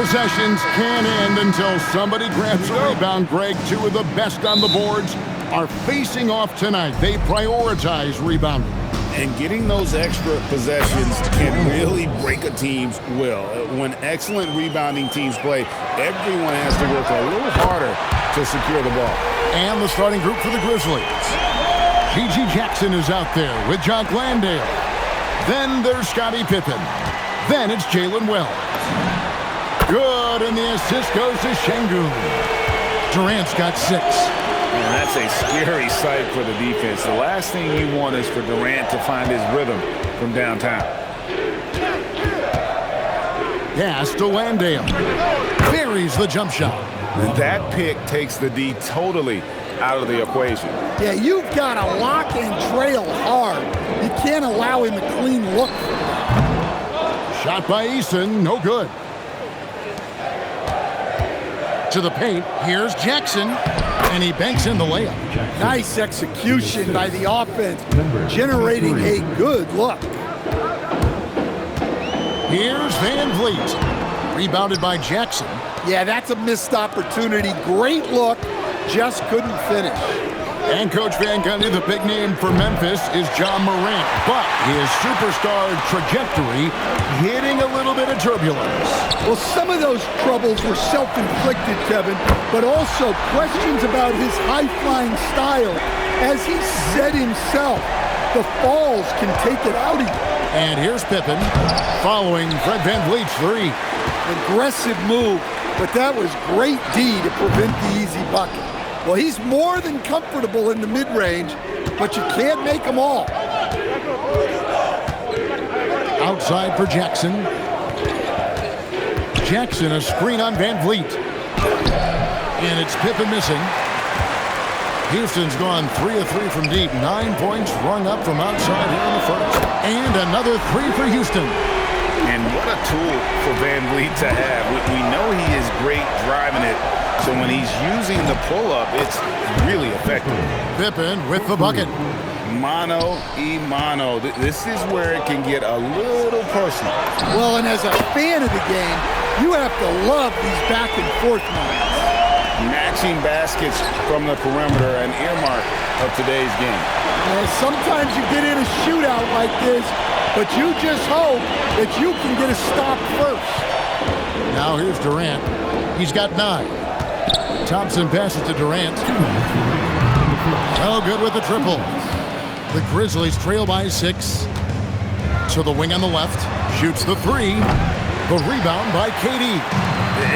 possessions can end until somebody grabs a rebound, Greg. Two of the best on the boards are facing off tonight. They prioritize rebounding. And getting those extra possessions can really break a team's will. When excellent rebounding teams play, everyone has to work a little harder to secure the ball. And the starting group for the Grizzlies. G.G. Jackson is out there with Jock Landale. Then there's Scottie Pippen. Then it's Jalen Wells. Good, and the assist goes to Şengün. Durant's got 6. And that's a scary sight for the defense. The last thing you want is for Durant to find his rhythm from downtown. Pass to Landale. Buries the jump shot. And that pick takes the D totally out of the equation. Yeah, you've got to lock and trail hard. You can't allow him a clean look. Shot by Eason, no good. To the paint, here's Jackson, and he banks in the layup. Nice execution by the offense, generating a good look. Here's Van Vliet, rebounded by Jackson. Yeah, that's a missed opportunity. Great look, just couldn't finish. And Coach Van Gundy, the big name for Memphis, is John Morant. But his superstar trajectory hitting a little bit of turbulence. Well, some of those troubles were self-inflicted, Kevin, but also questions about his high-flying style. As he said himself, the falls can take it out of you. And here's Pippen following Fred Van Vliet's 3. Aggressive move, but that was great D to prevent the easy bucket. Well, he's more than comfortable in the mid-range, but you can't make them all. Outside for Jackson. Jackson, a screen on Van Vliet. And it's Pippen missing. Houston's gone 3 of 3 from deep. 9 points rung up from outside here in the first. And another 3 for Houston. And what a tool for Van Vliet to have. We know he is great driving it. So when he's using the pull-up, it's really effective. Pippen with the bucket. Mano y mano. This is where it can get a little personal. Well, and as a fan of the game, you have to love these back-and-forth moments. Matching baskets from the perimeter, an earmark of today's game. Sometimes you get in a shootout like this, but you just hope that you can get a stop first. Now here's Durant. He's got 9. Thompson passes to Durant. Oh, good with the triple. The Grizzlies trail by 6. To the wing on the left. Shoots the 3. The rebound by KD.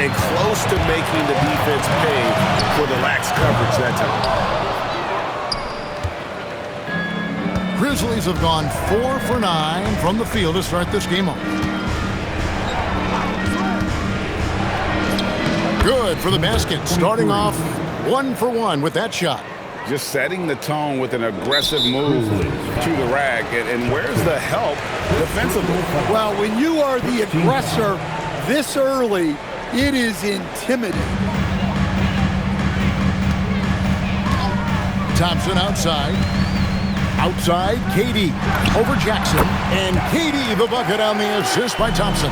And close to making the defense pay for the lax coverage that time. Grizzlies have gone 4 for 9 from the field to start this game off. Good for the basket, starting off 1 for 1 with that shot. Just setting the tone with an aggressive move to the rack. And where's the help defensively? Well, when you are the aggressor this early, it is intimidating. Thompson outside. Outside, KD over Jackson. And KD the bucket on the assist by Thompson.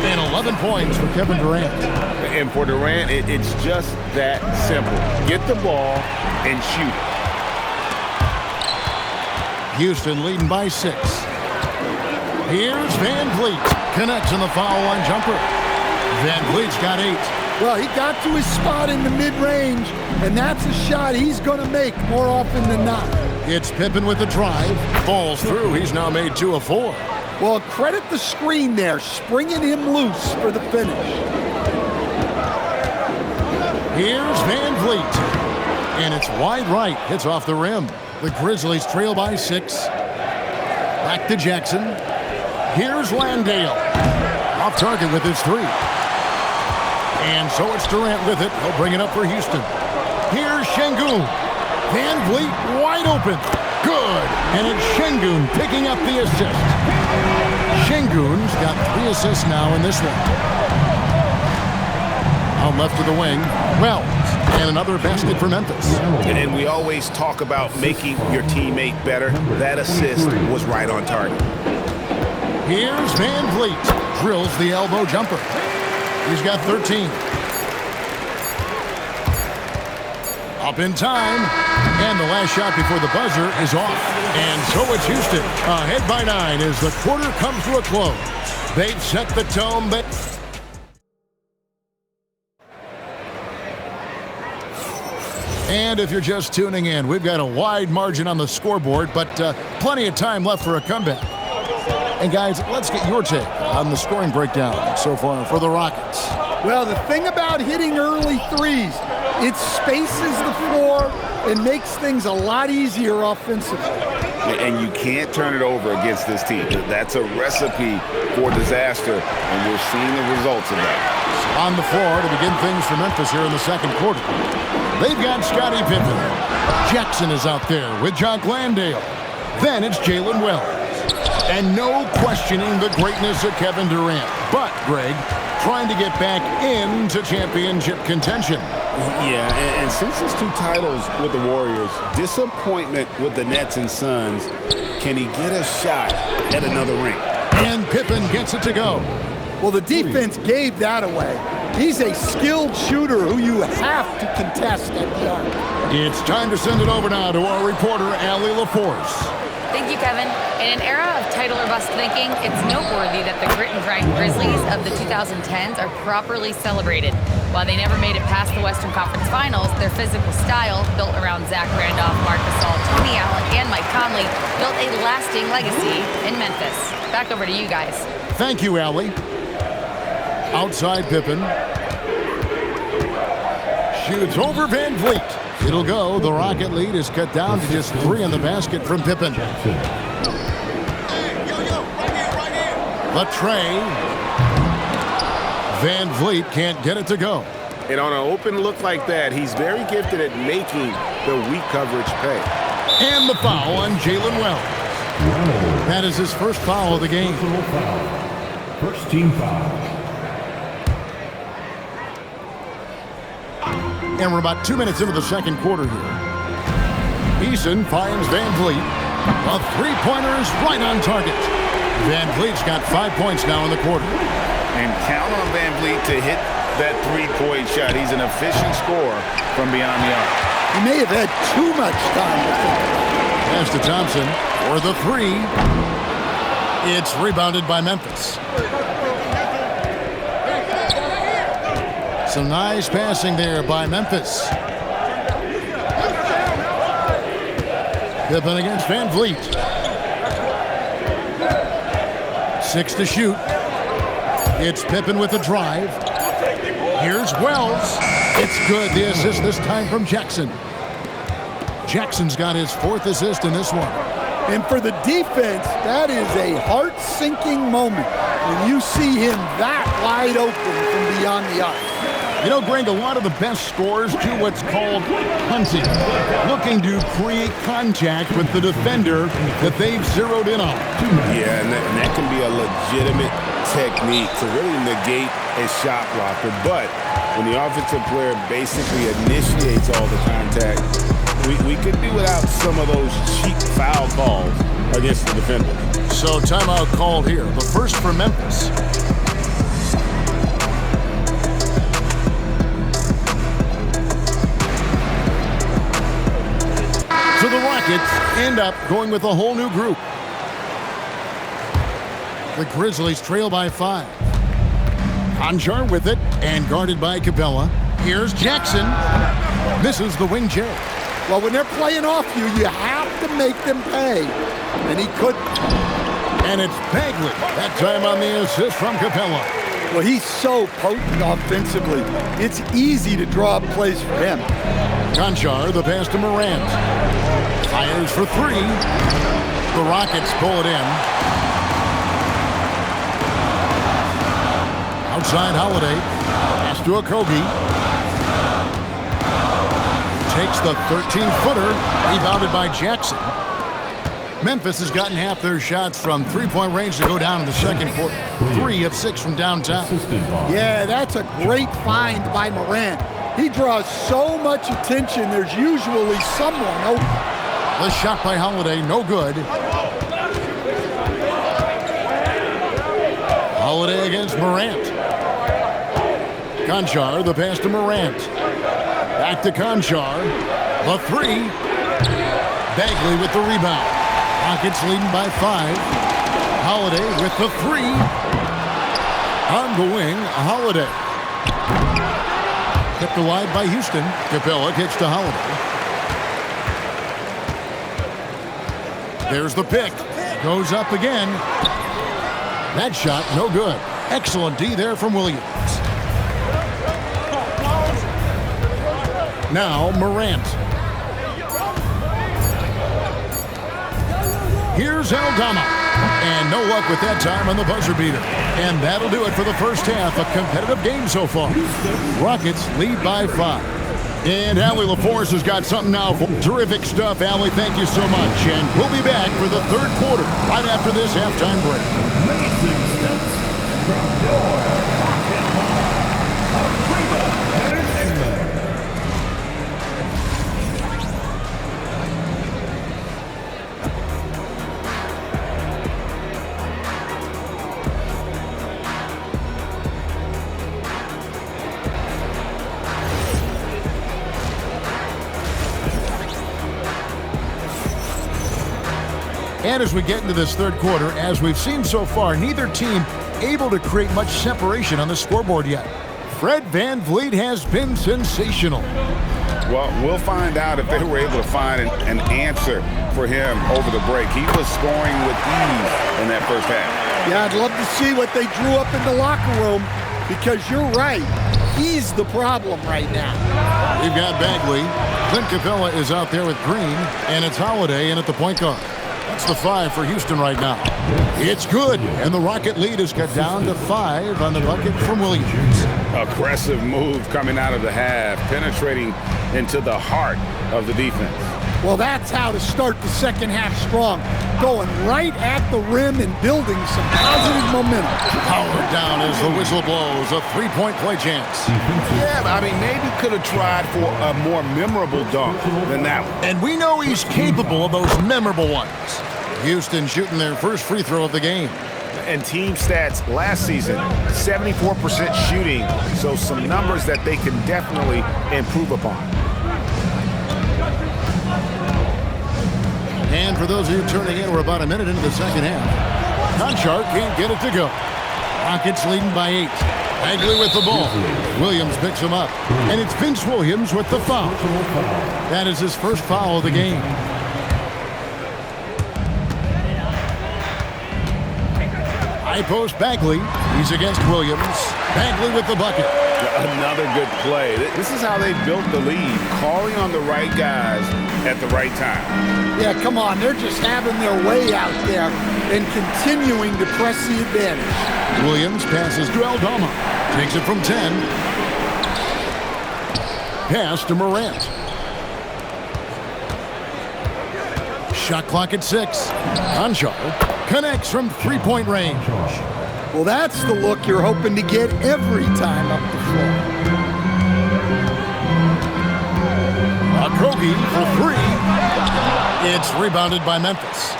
And 11 points for Kevin Durant. And for Durant, it's just that simple. Get the ball and shoot. Houston leading by 6. Here's Van Vliet. Connects on the foul line jumper. Van Vliet's got 8. Well, he got to his spot in the mid-range, and that's a shot he's going to make more often than not. It's Pippen with the drive. Falls through. He's now made 2 of 4. Well, credit the screen there, springing him loose for the finish. Here's Van Vliet. And it's wide right. Hits off the rim. The Grizzlies trail by 6. Back to Jackson. Here's Landale. Off target with his 3. And so it's Durant with it. He'll bring it up for Houston. Here's Şengün. Van Vliet wide open. Good. And it's Şengün picking up the assist. Şengün's got 3 assists now in this one. Out left of the wing. Well, and another basket for Memphis. And we always talk about making your teammate better. That assist was right on target. Here's Van Vliet. Drills the elbow jumper. He's got 13. Up in time, and the last shot before the buzzer is off. And so it's Houston, ahead by 9 as the quarter comes to a close. They've set the tone. And if you're just tuning in, we've got a wide margin on the scoreboard, but plenty of time left for a comeback. And guys, let's get your take on the scoring breakdown so far for the Rockets. Well, the thing about hitting early threes, it spaces the floor and makes things a lot easier offensively. And you can't turn it over against this team. That's a recipe for disaster, and we're seeing the results of that. On the floor to begin things for Memphis here in the second quarter. They've got Scottie Pippen. Jackson is out there with Jock Landale. Then it's Jalen Wells. And no questioning the greatness of Kevin Durant. But, Greg, trying to get back into championship contention. Yeah, and since his 2 titles with the Warriors, disappointment with the Nets and Suns, can he get a shot at another ring? And Pippen gets it to go. Well, the defense gave that away. He's a skilled shooter who you have to contest at the arc. It's time to send it over now to our reporter, Allie LaForce. Thank you, Kevin. In an era of title or bust thinking, it's noteworthy that the grit and grind Grizzlies of the 2010s are properly celebrated. While they never made it past the Western Conference Finals, their physical style, built around Zach Randolph, Marc Gasol, Tony Allen, and Mike Conley, built a lasting legacy in Memphis. Back over to you guys. Thank you, Allie. Outside Pippen. Shoots over Van Vliet. It'll go. The Rocket lead is cut down to just 3 in the basket from Pippen. The tray. Van Vliet can't get it to go. And on an open look like that, he's very gifted at making the weak coverage pay. And the foul on Jalen Wells. That is his first foul of the game. First team foul. And we're about 2 minutes into the second quarter here. Eason finds Van Vliet. A three-pointer is right on target. Van Vliet's got 5 points now in the quarter. And count on Van Vliet to hit that three-point shot. He's an efficient scorer from beyond the arc. He may have had too much time to think about it. Pass to Thompson for the 3. It's rebounded by Memphis. Some nice passing there by Memphis. Pippen against Van Vliet. 6 to shoot. It's Pippen with the drive. Here's Wells. It's good. The assist this time from Jackson. Jackson's got his 4th assist in this one. And for the defense, that is a heart-sinking moment when you see him that wide open from beyond the arc. You know, Greg, a lot of the best scorers do what's called hunting, looking to create contact with the defender that they've zeroed in on. Yeah, and that can be a legitimate technique to really negate a shot blocker. But when the offensive player basically initiates all the contact, we could do without some of those cheap foul calls against the defender. So timeout called here. The first for Memphis. So the Rockets end up going with a whole new group. The Grizzlies trail by 5. Konchar with it and guarded by Capella. Here's Jackson. Misses the wing J. Well, when they're playing off you, you have to make them pay. And he couldn't. And it's Bagley. That time on the assist from Capella. Well, he's so potent offensively. It's easy to draw up plays for him. Konchar, the pass to Morant. Fires for 3. The Rockets pull it in. Outside Holiday. Pass to Okogie. Takes the 13-footer. Rebounded by Jackson. Memphis has gotten half their shots from three-point range to go down in the second quarter. 3 of 6 from downtown. Yeah, that's a great find by Morant. He draws so much attention, there's usually someone open. The shot by Holiday, no good. Holiday against Morant. Konchar, the pass to Morant. Back to Konchar. The three. Bagley with the rebound. Rockets leading by 5. Holiday with the three. On the wing, Holiday. Kept alive by Houston. Capella kicks to Holiday. There's the pick. Goes up again. That shot, no good. Excellent D there from Williams. Now Morant. Here's Aldama. And no luck with that time on the buzzer beater. And that'll do it for the first half. A competitive game so far. Rockets lead by 5. And Allie LaForce has got something now. Terrific stuff, Allie. Thank you so much. And we'll be back for the third quarter right after this halftime break. Amazing stunts from your Arriba Entertainment. And as we get into this third quarter, as we've seen so far, neither team able to create much separation on the scoreboard yet. Fred VanVleet has been sensational. Well, we'll find out if they were able to find an answer for him over the break. He was scoring with ease in that first half. Yeah, I'd love to see what they drew up in the locker room, because you're right. He's the problem right now. We've got Bagley. Clint Capella is out there with Green, and it's Holiday in at the point guard. That's the 5 for Houston right now. It's good, and the Rocket lead is cut down to 5 on the bucket from Williams. Aggressive move coming out of the half, penetrating into the heart of the defense. Well, that's how to start the second half strong. Going right at the rim and building some positive momentum. Powered down as the whistle blows. A three-point play chance. Yeah, I mean, maybe could have tried for a more memorable dunk than that one. And we know he's capable of those memorable ones. Houston shooting their first free throw of the game. And team stats last season, 74% shooting, so some numbers that they can definitely improve upon. And for those of you turning in, we're about a minute into the second half. Konchar can't get it to go. Rockets leading by 8. Bagley with the ball. Williams picks him up. And it's Vince Williams with the foul. That is his first foul of the game. High post Bagley. He's against Williams. Bagley with the bucket. Another good play. This is how they built the lead, calling on the right guys at the right time. Yeah, come on. They're just having their way out there and continuing to press the advantage. Williams passes to Aldama. Takes it from 10. Pass to Morant. Shot clock at 6. Konchar connects from three-point range. Well, that's the look you're hoping to get every time up the floor. Okogie for 3. It's rebounded by Memphis.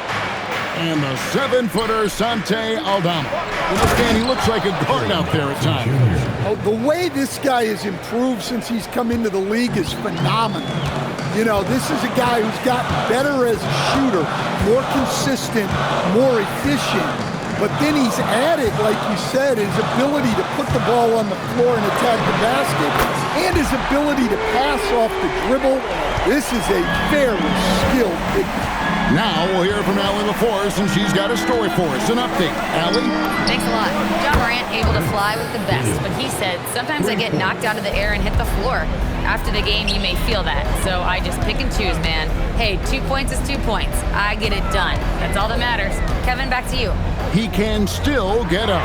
And the 7-footer, Sante Aldama. You understand, he looks like a guard out there at times. Oh, the way this guy has improved since he's come into the league is phenomenal. You know, this is a guy who's gotten better as a shooter, more consistent, more efficient. But then he's added, like you said, his ability to put the ball on the floor and attack the basket, and his ability to pass off the dribble. This is a very skilled big man. Now we'll hear from Allie LaForce, and she's got a story for us. An update. Allie? Thanks a lot. John Morant able to fly with the best, but he said, sometimes I get knocked out of the air and hit the floor. After the game, you may feel that, so I just pick and choose, man. Hey, 2 points is 2 points. I get it done. That's all that matters. Kevin, back to you. He can still get up.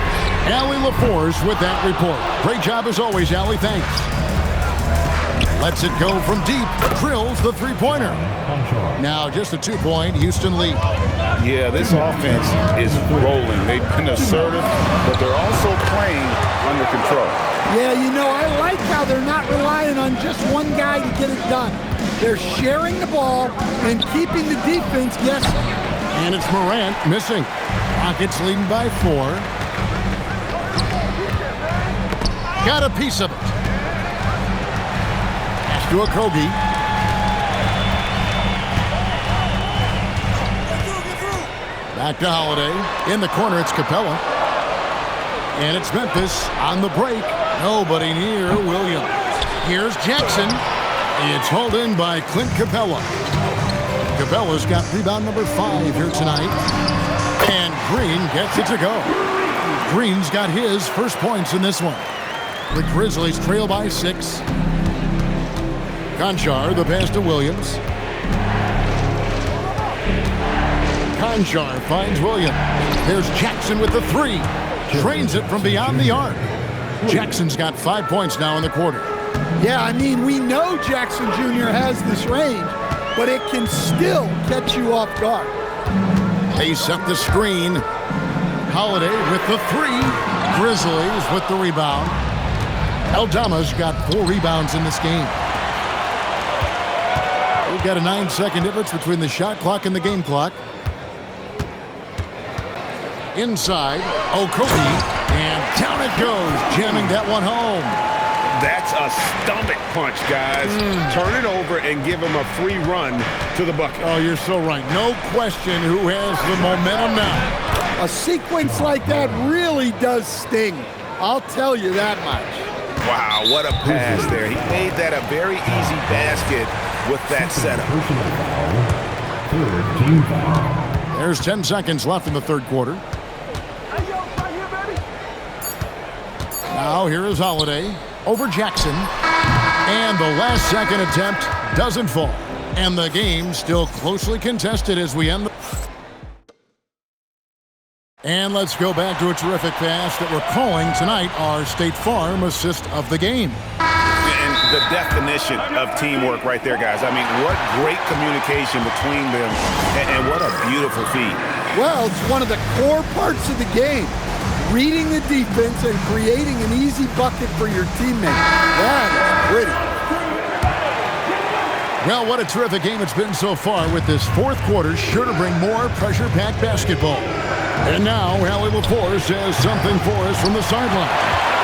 Allie LaForce with that report. Great job as always, Allie. Thanks. Lets it go from deep. Drills the three-pointer. Now just a 2-point Houston lead. Yeah, this offense is rolling. They've been assertive, but they're also playing under control. Yeah, you know, I like how they're not relying on just one guy to get it done. They're sharing the ball and keeping the defense guessing. And it's Morant missing. Rockets leading by 4. Got a piece of it. to Okogie. Back to Holiday. In the corner, it's Capella. And it's Memphis on the break. Nobody near Williams. Here's Jackson. It's hauled in by Clint Capella. Capella's got rebound number 5 here tonight. And Green gets it to go. Green's got his first points in this one. The Grizzlies trail by 6. Conchar, the pass to Williams. Conchar finds Williams. There's Jackson with the 3. Drains it from beyond the arc. Jackson's got 5 points now in the quarter. Yeah, I mean, we know Jackson Jr. has this range, but it can still catch you off guard. They set the screen. Holiday with the 3. Grizzlies with the rebound. Aldama's got 4 rebounds in this game. We've got a 9-second difference between the shot clock and the game clock. Inside, Okogie, and down it goes, jamming that one home. That's a stomach punch, guys. Turn it over and give him a free run to the bucket. Oh, you're so right. No question who has the momentum now. A sequence like that really does sting. I'll tell you that much. Wow, what a pass there. He made that a very easy basket with that setup. Third team foul. There's 10 seconds left in the third quarter. Now here is Holiday over Jackson. And the last second attempt doesn't fall. And the game still closely contested as we end. And let's go back to a terrific pass that we're calling tonight our State Farm assist of the game. And the definition of teamwork right there, guys. I mean, what great communication between them, and what a beautiful feed. Well, it's one of the core parts of the game. Reading the defense and creating an easy bucket for your teammate. That is pretty. Well, what a terrific game it's been so far, with this fourth quarter sure to bring more pressure-packed basketball. And now, Allie LaForce has something for us from the sideline.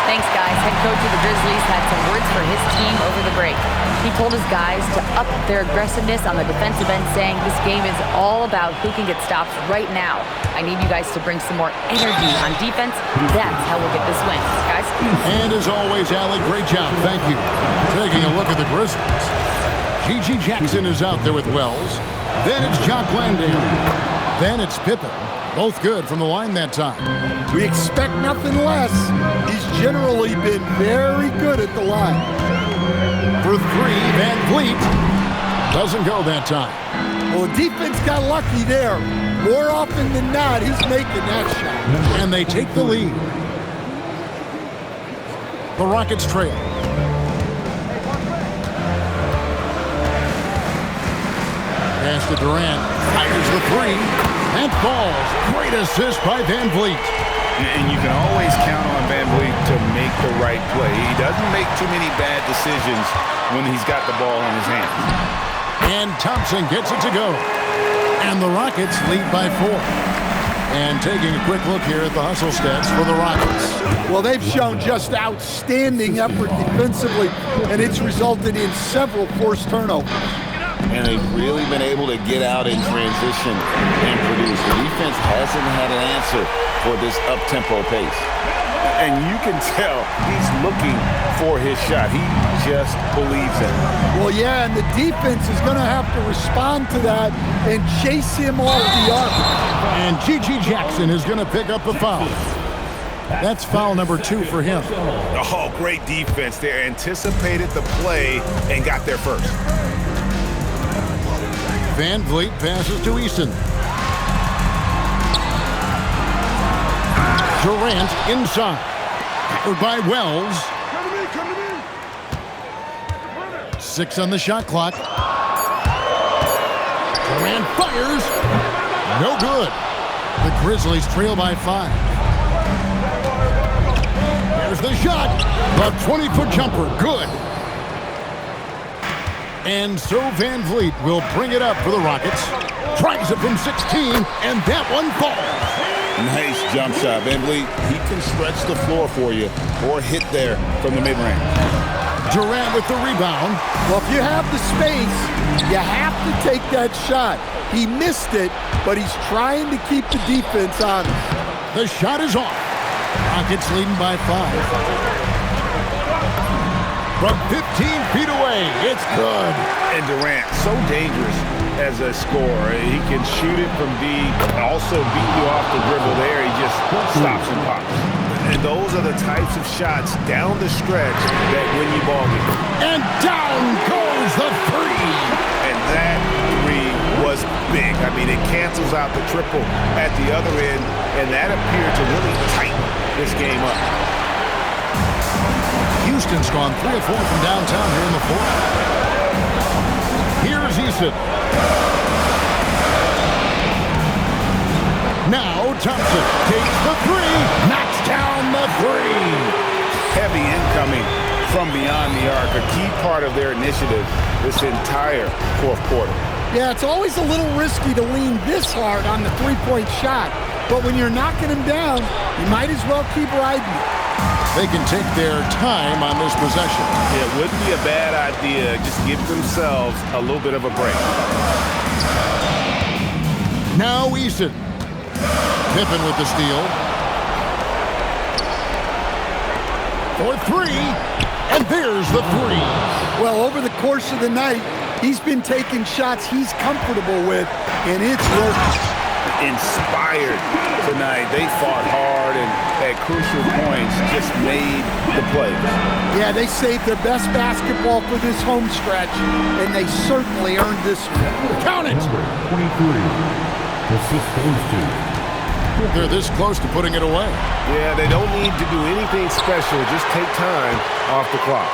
Thanks, guys. Head coach of the Grizzlies had some words for his team over the break. He told his guys to up their aggressiveness on the defensive end, saying this game is all about who can get stops right now. I need you guys to bring some more energy on defense. That's how we'll get this win, guys. And as always, Allie, great job. Thank you. Taking a look at the Grizzlies. G.G. Jackson is out there with Wells. Then it's Jock Landale. Then it's Pippen. Both good from the line that time. We expect nothing less. He's generally been very good at the line. For 3, Van Vliet doesn't go that time. Well, the defense got lucky there. More often than not, he's making that shot. And they take the lead. The Rockets trail. Pass to Durant. Fires the 3. That falls. Great assist by Van Vliet. And you can always count on Van Vliet to make the right play. He doesn't make too many bad decisions when he's got the ball in his hands. And Thompson gets it to go. And the Rockets lead by 4. And taking a quick look here at the hustle stats for the Rockets. Well, they've shown just outstanding effort defensively, and it's resulted in several forced turnovers. And they've really been able to get out in transition and produce. The defense hasn't had an answer for this up-tempo pace. And you can tell he's looking for his shot. He just believes in it. Well, yeah, and the defense is going to have to respond to that and chase him off the arc. And G.G. Jackson is going to pick up a foul. That's foul number 2 for him. Oh, great defense there. Anticipated the play and got there first. Van Vliet passes to Easton. Durant inside. Powered by Wells. 6 on the shot clock. Durant fires. No good. The Grizzlies trail by 5. There's the shot. A 20-foot jumper. Good. And so Van Vliet will bring it up for the Rockets. Tries it from 16, and that one falls. Nice jump shot. Van Vliet, he can stretch the floor for you or hit there from the mid-range. Durant with the rebound. Well, if you have the space, you have to take that shot. He missed it, but he's trying to keep the defense honest. The shot is off. Rockets leading by 5. From 15 feet away, it's good. And Durant, so dangerous as a scorer. He can shoot it from deep, also beat you off the dribble there. He just stops and pops. And those are the types of shots down the stretch that win you ball games. And down goes the three. And that three was big. I mean, it cancels out the triple at the other end, and that appeared to really tighten this game up. Houston's gone 3 of 4 from downtown here in the fourth. Here's Eason. Now Thompson takes the three, knocks down the three. Heavy incoming from beyond the arc, a key part of their initiative this entire fourth quarter. Yeah, it's always a little risky to lean this hard on the three-point shot, but when you're knocking him down, you might as well keep riding it. They can take their time on this possession. It wouldn't be a bad idea. Just give themselves a little bit of a break. Now Eason. Pippen with the steal. For three. And there's the three. Well, over the course of the night, he's been taking shots he's comfortable with, and it's working. Inspired tonight. They fought hard and at crucial points just made the plays. Yeah, they saved their best basketball for this home stretch, and they certainly earned this one. Count it! Number 23, the Cisco's team. They're this close to putting it away. Yeah, they don't need to do anything special. Just take time off the clock.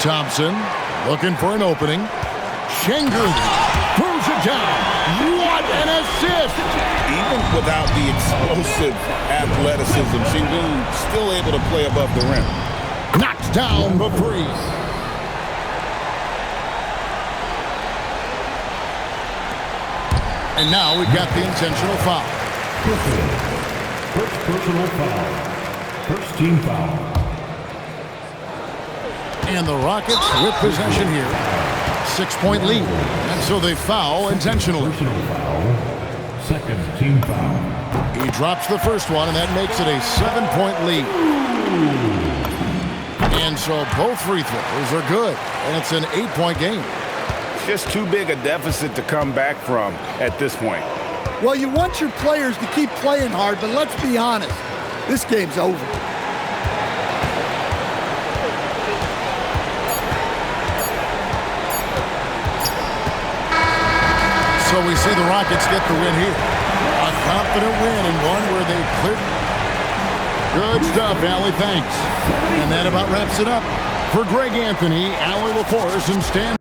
Thompson looking for an opening. Schengen throws it down. What an assist! Even without the explosive athleticism, Sengun still able to play above the rim. Knocks down the three. And now we've got the intentional foul. First personal foul. First team foul. And the Rockets with possession here. 6-point lead. And so they foul intentionally. Personal foul. Second team foul. He drops the first one, and that makes it a 7-point lead. And so both free throws are good. And it's an 8-point game. Just too big a deficit to come back from at this point. Well, you want your players to keep playing hard, but let's be honest, this game's over. So we see the Rockets get the win here. A confident win and one where they cleared. Good stuff, Allie. Thanks. And that about wraps it up. For Greg Anthony, Allie LaForce, and Stan